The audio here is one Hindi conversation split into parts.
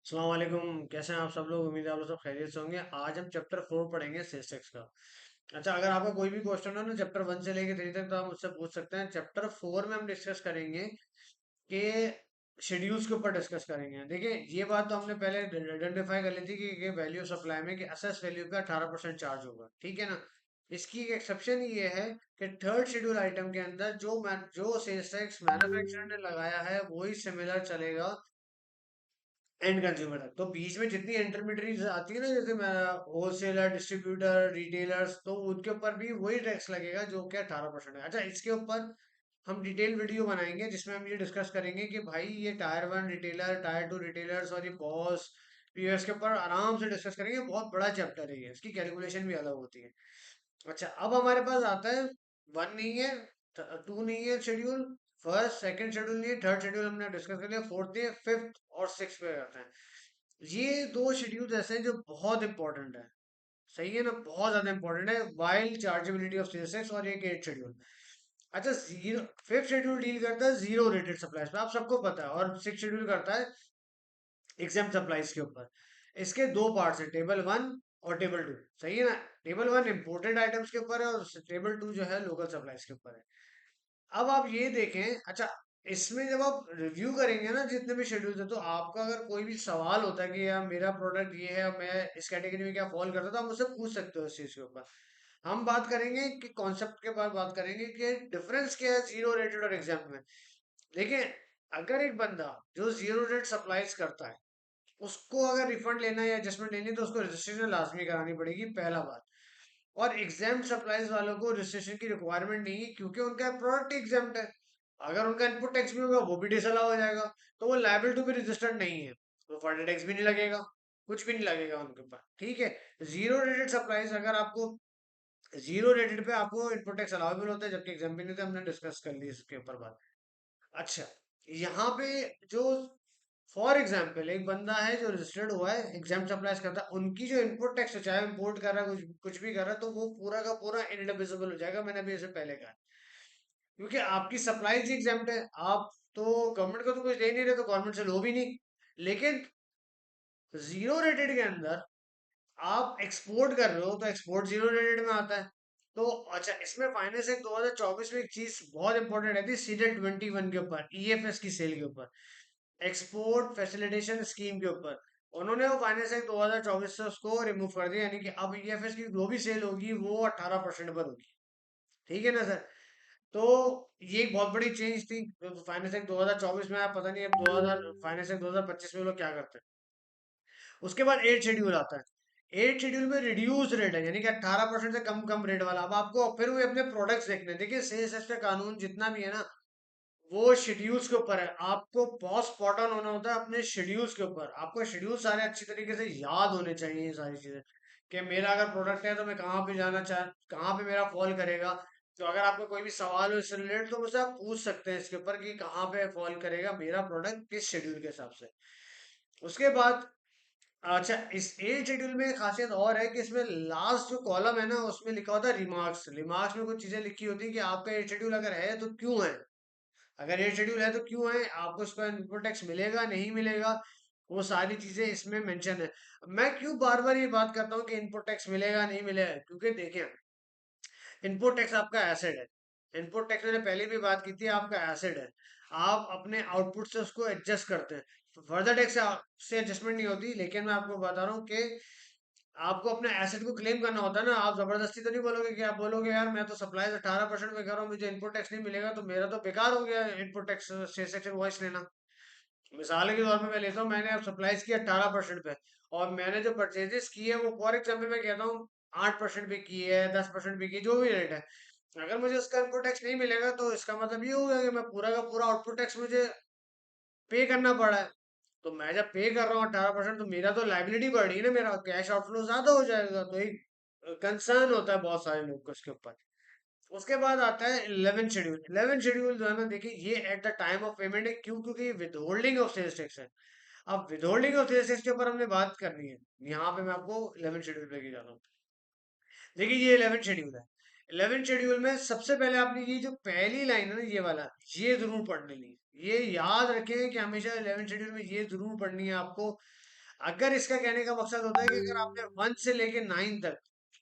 अस्सलाम वालेकुम। कैसे हैं आप सब लोग? उम्मीद है आप लोग सब खैरियत से होंगे। आज हम चैप्टर 4 पढ़ेंगे सेल्स टैक्स का। अच्छा, अगर आपका कोई भी क्वेश्चन हो ना चैप्टर 1 से लेके 3 तक तो आप मुझसे पूछ सकते हैं। चैप्टर 4 में हम डिस्कस करेंगे कि शेड्यूल्स के ऊपर डिस्कस करेंगे। देखिए, ये बात तो हमने पहले आइडेंटिफाई कर ली थी कि वैल्यू सप्लाई में कि असेस वैल्यू पे 18% चार्ज होगा, ठीक है ना। इसकी एक एक्सेप्शन ये है कि थर्ड शेड्यूल आइटम के अंदर जो सेल्स टैक्स मैन्युफैक्चरर ने लगाया है वही सिमिलर चलेगा एंड कंज्यूमर तक। तो बीच में जितनी इंटरमीडिएट आती है ना, जैसे होलसेलर, डिस्ट्रीब्यूटर, रिटेलर्स, तो उनके ऊपर भी वही टैक्स लगेगा जो कि 18% है। अच्छा, इसके ऊपर हम डिटेल वीडियो बनाएंगे जिसमें हम ये डिस्कस करेंगे कि भाई ये टायर 1 रिटेलर, टायर 2 रिटेलर्स और ये बॉस पीओएस के ऊपर आराम से डिस्कस करेंगे। बहुत बड़ा चैप्टर है ये, इसकी कैलकुलेशन भी अलग होती है। अच्छा, अब हमारे पास आता है, वन नहीं है, टू नहीं है शेड्यूल, फर्स्ट सेकंड शेड्यूल नहीं है, थर्ड शेड्यूल हमने डिस्कस कर लिया, फोर्थ नहीं है, फिफ्थ और सिक्स पे आते हैं। ये दो शेड्यूल ऐसे हैं जो बहुत इंपॉर्टेंट है। सही है ना, बहुत ज्यादा इंपॉर्टेंट है, वाइल चार्जेबिलिटी ऑफ सेल्स और एक एट शेड्यूल। अच्छा, जीरो फिफ्थ शेड्यूल डील करता है जीरो रेटेड सप्लाईज पे, आप सबको पता है, और सिक्स शेड्यूल करता है एग्जाम सप्लाईज के ऊपर। इसके दो पार्ट्स हैं, टेबल 1 और टेबल 2। सही है ना। टेबल 1 इंपोर्टेड आइटम्स के ऊपर है और टेबल 2 जो है लोकल सप्लाईज के ऊपर है। अब आप ये देखें, अच्छा, इसमें जब आप रिव्यू करेंगे ना जितने भी शेड्यूल्स है, तो आपका अगर कोई भी सवाल होता है कि यार मेरा प्रोडक्ट ये है और मैं इस कैटेगरी में क्या फॉल करता है, तो आप मुझसे पूछ सकते हो इस चीज के ऊपर। हम बात करेंगे कि कॉन्सेप्ट के बाद बात करेंगे कि डिफरेंस क्या है जीरो रेटेड और एग्जाम में। देखिए, अगर एक बंदा जो जीरो रेट सप्लाईज करता है उसको अगर रिफंड लेना है या एडजस्टमेंट लेनी है तो उसको रजिस्ट्रेशन लाजमी करानी पड़ेगी, पहला बात। और एग्जाम सप्लाईज वालों को रजिस्ट्रेशन की रिक्वायरमेंट नहीं है क्योंकि उनका प्रोडक्ट एग्जाम्ड है। अगर उनका इनपुट टैक्स भी होगा वो भी डिसअलाउ हो जाएगा, तो वो लायबल टू बी रजिस्टर्ड नहीं है, तो फर्दर टैक्स भी नहीं लगेगा, कुछ भी नहीं लगेगा उनके ऊपर, ठीक है। जीरो रेटेड सप्लाईज, अगर आपको जीरो रेटेड पे आपको इनपुट टैक्स अलाउेबल होता है जबकि एग्जाम पे नहीं, तो हमने डिस्कस कर ली इसके ऊपर बात। अच्छा, यहाँ पे जो फॉर एग्जाम्पल एक बंदा है जो रजिस्टर्ड हुआ है एग्जाम सप्लाईज करता है, उनकी जो इनपुट टैक्स है, चाहे इम्पोर्ट कर रहा है कुछ कुछ भी कर रहा है, तो वो पूरा का पूरा इनएलिजिबल हो जाएगा। मैंने अभी इसे पहले कहा, क्योंकि आपकी सप्लाईज ही एग्जाम्प्ट है। आप तो गवर्नमेंट को तो कुछ दे नहीं रहे, तो गवर्नमेंट से लो भी नहीं। लेकिन जीरो रेटेड के अंदर आप एक्सपोर्ट कर रहे हो तो एक्सपोर्ट जीरो रेटेड में आता है। तो अच्छा, इसमें फाइनेंस एक्ट 2024 में एक चीज बहुत इंपॉर्टेंट है थी, सीडल 21 के ऊपर, ईएफएस की सेल के ऊपर, एक्सपोर्ट फैसिलिटेशन स्कीम के ऊपर। उन्होंने वो फाइनेंस एक्ट 2024 से उसको रिमूव कर दिया, यानी कि अब ईएफएस की जो भी सेल होगी वो 18% पर होगी, ठीक है ना सर। तो ये एक बहुत बड़ी चेंज थी फाइनेंस एक्ट 2024 में। आप पता नहीं अब 2000 फाइनेंस एक्ट 2025 में लोग क्या करते हैं। उसके बाद एट शेड्यूल आता है। एट शेड्यूल में रिड्यूस रेट है, यानी कि 18% से कम कम रेट वाला। अब आपको फिर भी अपने प्रोडक्ट्स देखने हैं। देखिए, सेल्स टैक्स का कानून जितना भी है ना, वो शेड्यूल्स के ऊपर है। आपको बहुत स्पॉट ऑन होना होता है अपने शेड्यूल्स के ऊपर। आपको शेड्यूल सारे अच्छी तरीके से याद होने चाहिए, ये सारी चीजें, कि मेरा अगर प्रोडक्ट है तो मैं कहाँ पे जाना चाह, कहाँ पे मेरा फॉल करेगा। तो अगर आपको कोई भी सवाल हो इससे रिलेटेड तो मुझसे आप पूछ सकते हैं इसके ऊपर कि कहाँ पे फॉल करेगा मेरा प्रोडक्ट किस शेड्यूल के हिसाब से। उसके बाद, अच्छा, इस एज शेड्यूल में एक खासियत और है कि इसमें लास्ट जो कॉलम है ना उसमें लिखा होता है रिमार्क्स। रिमार्क्स में कुछ चीजें लिखी होती है कि आपका एज शेड्यूल अगर है तो क्यों है, अगर एज शेड्यूल है तो क्यों है, आपको इसका इनपुट टैक्स मिलेगा नहीं मिलेगा, वो सारी चीजें इसमें मेंशन है। मैं क्यों बार बार ये बात करता हूँ कि इनपुट टैक्स मिलेगा नहीं मिलेगा, क्योंकि देखिए, इनपुट टैक्स आपका एसेट है। इनपुट टैक्स मैंने पहले भी बात की थी, आपका एसेट है। आप अपने आउटपुट से उसको एडजस्ट करते हैं, फर्दर टैक्स से एडजस्टमेंट नहीं होती। लेकिन मैं आपको बता रहा हूँ कि आपको अपने एसेट को क्लेम करना होता है ना। आप जबरदस्ती तो नहीं बोलोगे कि आप बोलोगे यार मैं तो सप्लाईज 18% में कर रहा हूँ, मुझे इनपुट टैक्स नहीं मिलेगा, तो मेरा तो बेकार हो गया इनपुट टैक्स से सेक्शन वॉइस लेना। मिसाल के तौर पे मैं लेता हूँ, मैंने अब सप्लाईज किया 18% पे, और मैंने जो परचेजेस किए वो फॉर एग्जाम्पल मैं कहता हूँ 8% पे की है, 10% पे की, जो भी रेट है। अगर मुझे उसका इनपुट टैक्स नहीं मिलेगा तो इसका मतलब ये होगा कि मैं पूरा का पूरा आउटपुट टैक्स मुझे पे करना पड़ा है। तो मैं जब पे कर रहा हूँ 18%, तो मेरा तो लाइबिलिटी बढ़ रही है ना, मेरा कैश आउटफ्लो ज्यादा हो जाएगा। तो एक कंसर्न होता है बहुत सारे लोग को इसके ऊपर। उसके बाद आता है 11 शेड्यूल। 11 शेड्यूल जो है ना, देखिए, ये at the time of payment है। क्यों? क्योंकि withholding of sales tax है। अब withholding of sales tax के ऊपर हमने बात करनी है। यहाँ पे मैं आपको 11 शेड्यूल लेके जाता हूँ। देखिए, ये 11 शेड्यूल है। 11 शेड्यूल में सबसे पहले आपने ये जो पहली लाइन है ना, ये वाला, ये जरूर पढ़ने ली। ये याद रखें कि हमेशा 11 शेड्यूल में ये जरूर पढ़नी है आपको अगर इसका कहने का मकसद होता है कि अगर आपने 1 से लेके 9 तक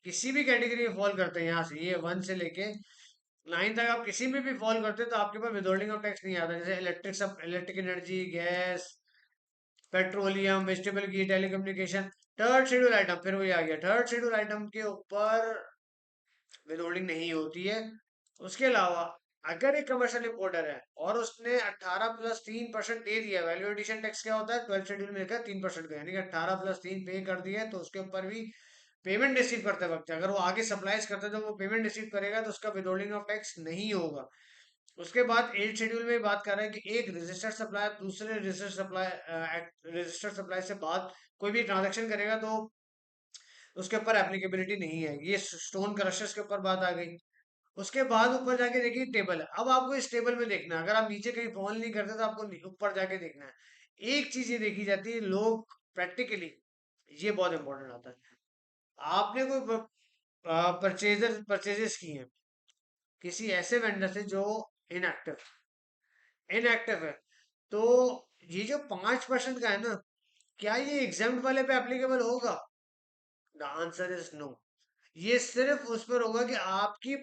किसी भी कैटेगरी में फॉल करते हैं, यहाँ से ये 1 से लेके 9 तक आप किसी में भी फॉल करते हैं तो आपके पास विदहोल्डिंग ऑफ टैक्स नहीं आता। जैसे electric energy, gas, petroleum, vegetable की, टेलीकम्युनिकेशन, थर्ड शेड्यूल आइटम, फिर वही आ गया, थर्ड शेड्यूल आइटम के ऊपर विदहोल्डिंग नहीं होती है। उसके अलावा अगर एक कमर्शियल इंपोर्टर है और उसने 18+3% दे दिया, वैल्यू एडिशन टैक्स क्या होता है 12 शेड्यूल में लिखा है 3% का, यानी कि 18+3 पे कर दिया है, तो उसके ऊपर भी पेमेंट रिसीव करते वक्त अगर वो आगे सप्लाईज करते तो वो पेमेंट रिसीव करेगा, तो उसका विदहोल्डिंग ऑफ टैक्स नहीं होगा। उसके बाद 8 शेड्यूल में बात कर रहे हैं कि एक रजिस्टर्ड सप्लायर दूसरे रजिस्टर्ड सप्लाई से बाद कोई भी ट्रांजैक्शन करेगा तो उसके ऊपर एप्लीकेबिलिटी नहीं है। ये स्टोन क्रशर्स के ऊपर बात आ गई। उसके बाद ऊपर जाके देखिए टेबल है। अब आपको इस टेबल में देखना है, अगर आप नीचे कहीं फॉल नहीं करते तो आपको ऊपर जाके देखना है। एक चीज ये देखी जाती है लोग प्रैक्टिकली, ये बहुत इंपॉर्टेंट आता है। आपने कोई परचेजेस की हैं किसी ऐसे वेंडर से जो इनएक्टिव इनएक्टिव है, तो ये जो 5% का है ना, क्या ये एग्जाम्प्ट वाले पे एप्लीकेबल होगा? The answer is no. ये सिर्फ उस पर होगा कि आपकी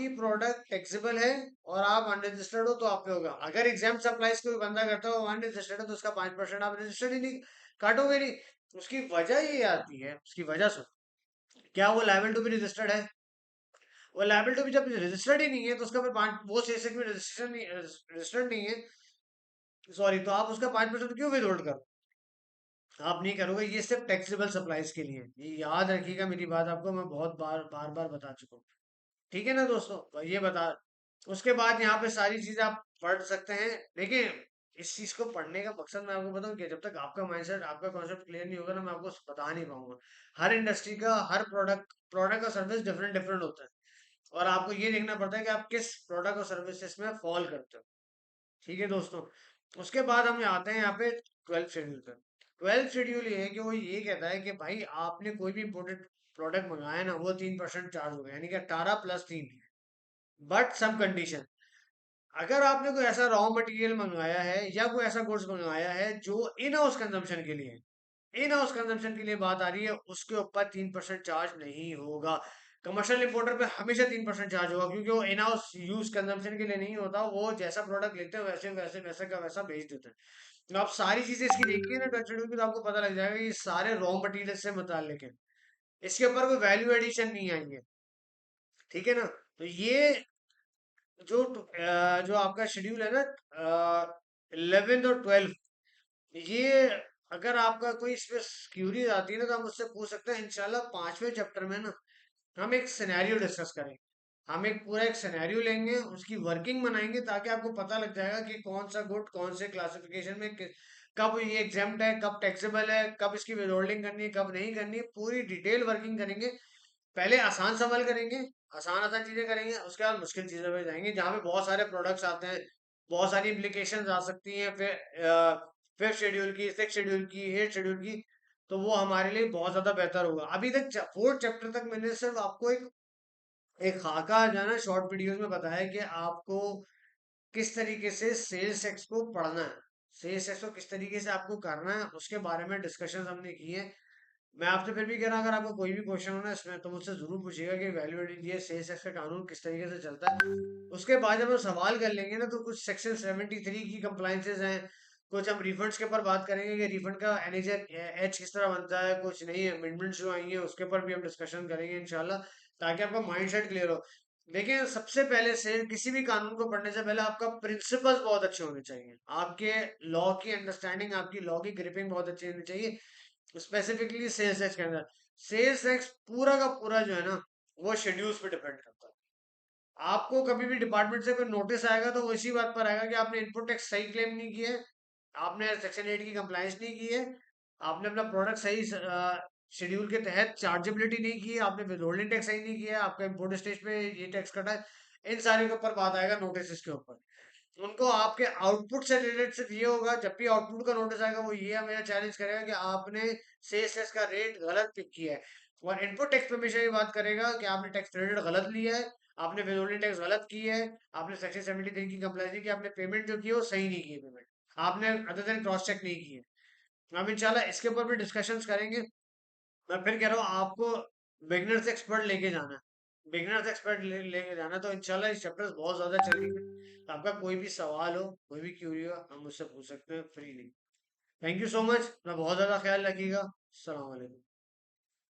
प्रोडक्ट टैक्सेबल है और आप अनरजिस्टर्ड हो तो आप पे होगा। अगर एग्जाम सप्लाईज कोई बंदा करता हो अनरजिस्टर्ड है तो उसका 5% आप रजिस्टर्ड ही नहीं काटोगे नहीं। उसकी वजह ये आती है, उसकी वजह सुन, क्या वो लायबल टू बी रजिस्टर्ड है? वो लायबल टू बी जब रजिस्टर्ड ही नहीं है तो उसका फिर पाँच वो सेसेक में रजिस्टर्ड नहीं है, सॉरी, तो आप उसका 5% क्यों विदहोल्ड करो? आप नहीं करोगे। ये सिर्फ टैक्सेबल सप्लाईज के लिए है। ये याद रखिएगा मेरी बात, आपको मैं बहुत बार बार बार बता चुका हूँ। ठीक है ना दोस्तों, तो ये बता। उसके बाद यहाँ पे सारी चीजें आप पढ़ सकते हैं। देखिए, इस चीज को पढ़ने का मकसद मैं आपको बताऊं कि जब तक आपका माइंडसेट, आपका कॉन्सेप्ट क्लियर नहीं होगा ना, मैं आपको बता नहीं पाऊंगा। हर इंडस्ट्री का हर प्रोडक्ट और सर्विस डिफरेंट डिफरेंट होता है, और आपको ये देखना पड़ता है कि आप किस प्रोडक्ट और सर्विसेज में फॉल करते हो। ठीक है दोस्तों। उसके बाद हम आते हैं यहाँ पे 12th शेड्यूल पर। 12th शेड्यूल ये है कि वो ये कहता है कि भाई आपने कोई भी इम्पोर्टेड प्रोडक्ट मंगाया ना, वो 3% चार्ज होगा, यानी कि 18+3, बट सम कंडीशन। अगर आपने कोई ऐसा रॉ मटेरियल मंगाया है या कोई ऐसा गुड्स मंगाया है जो इन हाउस कंजम्पशन के लिए है, इन हाउस कंजम्पशन के लिए बात आ रही है, उसके ऊपर 3% चार्ज नहीं होगा। कमर्शियल इंपोर्टर पे हमेशा 3% चार्ज होगा, क्योंकि वो इन हाउस यूज कंजम्पशन के लिए नहीं होता, वो जैसा प्रोडक्ट लेते हैं वैसे वैसे वैसे का वैसा भेज देते हैं। तो आप सारी चीजें इसकी देखिए ना ट्वेल्थ शेड्यूल की, तो आपको पता लग जाएगा कि ये सारे रॉ मटेरियल से मुताल्लिक है, इसके ऊपर कोई वैल्यू एडिशन नहीं आई है। ठीक है ना? तो ये जो आपका शेड्यूल है ना, 11th और 12th, ये अगर आपका कोई इसमें क्यूरीज आती है ना तो हम उससे पूछ सकते हैं। इंशाल्लाह 5वें चैप्टर में ना हम एक सिनेरियो डिस्कस करें। हम एक पूरा एक सिनेरियो लेंगे, उसकी वर्किंग बनाएंगे, ताकि आपको पता लग जाएगा कि कौन सा गुड कौन से क्लासिफिकेशन में कब ये एग्जाम्प्ट है, कब टैक्सेबल है, कब इसकी विदहोल्डिंग करनी है, कब नहीं करनी है, पूरी डिटेल वर्किंग करेंगे। पहले आसान सवाल करेंगे, आसान आसान चीजें करेंगे, उसके बाद मुश्किल चीजों पे जाएंगे जहाँ पे बहुत सारे प्रोडक्ट्स आते हैं, बहुत सारी इम्प्लीकेशंस आ सकती हैं, फिर फिफ्थ शेड्यूल की, सिक्स शेड्यूल की, एट शेड्यूल की, तो वो हमारे लिए बहुत ज्यादा बेहतर होगा। अभी तक 4th चैप्टर तक मैंने सिर्फ आपको एक एक खाका जो है ना शॉर्ट वीडियोस में बताया कि आपको किस तरीके से सेल्स टैक्स को पढ़ना है, सेल्स टैक्स को किस तरीके से आपको करना है, उसके बारे में डिस्कशन हमने की है। मैं आपसे फिर भी कह रहा हूँ, अगर आपको कोई भी क्वेश्चन हो ना इसमें, तो मुझसे जरूर पूछिएगा कि वैल्यू एडिड ये सेल्स टैक्स का कानून किस तरीके से चलता है। उसके बाद जब हम सवाल कर लेंगे ना, तो कुछ सेक्शन 73 की कंप्लाइंसेस हैं, कुछ हम रिफंड्स के ऊपर बात करेंगे कि रिफंड का एनएच एच किस तरह बनता है, कुछ नई अमेंडमेंट्स जो आई हैं उसके ऊपर भी हम डिस्कशन करेंगे इंशाल्लाह, ताकि आपका माइंड सेट क्लियर हो। देखिए, सबसे पहले से किसी भी कानून को पढ़ने से पहले आपका प्रिंसिपल्स बहुत अच्छे होने चाहिए, आपके लॉ की अंडरस्टैंडिंग, आपकी लॉ की ग्रिपिंग बहुत अच्छी होनी चाहिए। स्पेसिफिकली सेल्स टैक्स के अंदर, सेल्स टैक्स पूरा का पूरा जो है ना, वो शेड्यूल्स पे डिपेंड करता है। आपको कभी भी डिपार्टमेंट से कोई नोटिस आएगा तो वो इसी बात पर आएगा कि आपने इनपुट टैक्स सही क्लेम नहीं किया है, आपने सेक्शन 8 की कंप्लायंस नहीं की है, आपने अपना प्रोडक्ट सही शेड्यूल के तहत चार्जेबिलिटी नहीं की है, आपने विदहोल्डिंग टैक्स सही नहीं किया है, आपका इम्पोर्ट स्टेज पे ये टैक्स कटा है। इन सारे के ऊपर बात आएगा नोटिस के ऊपर। उनको आपके आउटपुट से रिलेटेड सिर्फ ये होगा, जब भी आउटपुट का नोटिस आएगा वो ये हमें चैलेंज करेगा कि आपने सेल्स टैक्स का रेट गलत पिक किया है। और इनपुट टैक्स पे हमेशा ये बात करेगा कि आपने टैक्स क्रेडिट गलत लिया है, आपने विदहोल्डिंग टैक्स गलत की है, आपने सेक्शन 73 की कंप्लाइंस नहीं की, आपने पेमेंट जो की है वो सही नहीं की है, पेमेंट आपने अदर देन क्रॉस चेक नहीं की है। हम इंशाल्लाह इसके ऊपर भी डिस्कशंस करेंगे। मैं फिर कह रहा हूँ आपको बिगनर से एक्सपर्ट लेके जाना है, बिगनर से एक्सपर्ट लेके जाना है, तो इंशाल्लाह इस चैप्टर्स बहुत ज्यादा चलेंगे। आपका कोई भी सवाल हो, कोई भी क्यूरी हो, हम मुझसे पूछ सकते हैं freely. Thank you so much, मैं बहुत ज्यादा ख्याल रखिएगा। अस्सलाम वालेकुम।